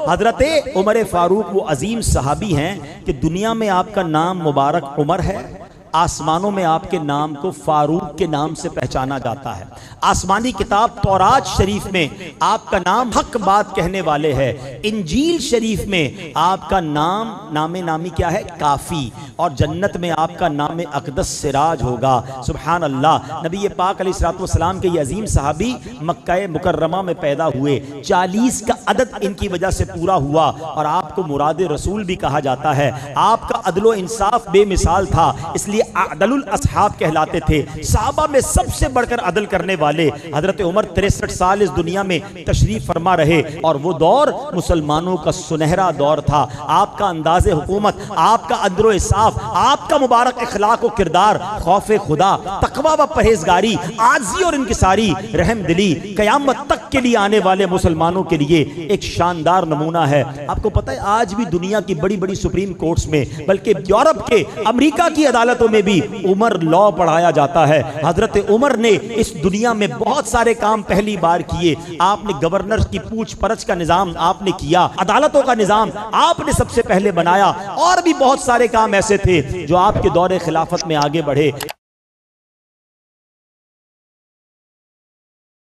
हजरत उमर फारूक वो अजीम सहाबी हैं कि दुनिया में आपका नाम मुबारक उमर है, आसमानों में आपके नाम को फारूक के नाम से पहचाना जाता है। आसमानी किताब तौरात शरीफ में आपका नाम हक बात कहने वाले है। इंजील शरीफ में आपका नाम नामे नामी क्या है, काफ़ी, और जन्नत में आपका नाम अक़दस सिराज होगा। सुबहान अल्लाह। नबी पाक अलैहिस्सलाम के ये अजीम सहाबी मक्का मुकर्रमा में पैदा हुए। 40 का अदद इनकी वजह से पूरा हुआ और आपको मुराद रसूल भी कहा जाता है। आपका अदलो इंसाफ बेमिसाल था, इसलिए अदलुल असहाब कहलाते थे। सहाबा में सबसे बढ़कर अदल करने वाले हजरत उमर 63 साल इस दुनिया में तशरीफ फरमा रहे और वो दौर मुसलमानों का सुनहरा दौर था। आपका अंदाज़े हुकूमत, आपका अंदरो इंसाफ, आपका मुबारक इखलाक और किरदार, खौफ खुदा, तकवा व परहेजगारी, आजी और इनकिसारी, रहम दिली कयामत तक के लिए आने वाले मुसलमानों के लिए एक शानदार नमूना है। आपको पता है आज भी दुनिया की बड़ी बड़ी सुप्रीम कोर्ट्स में, बल्कि यूरोप के, अमेरिका की अदालतों में भी उमर लॉ पढ़ाया जाता है। हजरत उमर ने इस दुनिया में बहुत सारे काम पहली बार किए। आपने गवर्नर की पूछपरछ का निजाम आपने किया, अदालतों का निजाम आपने सबसे पहले बनाया, और भी बहुत सारे काम ऐसे थे जो आपके दौरे खिलाफत में आगे बढ़े।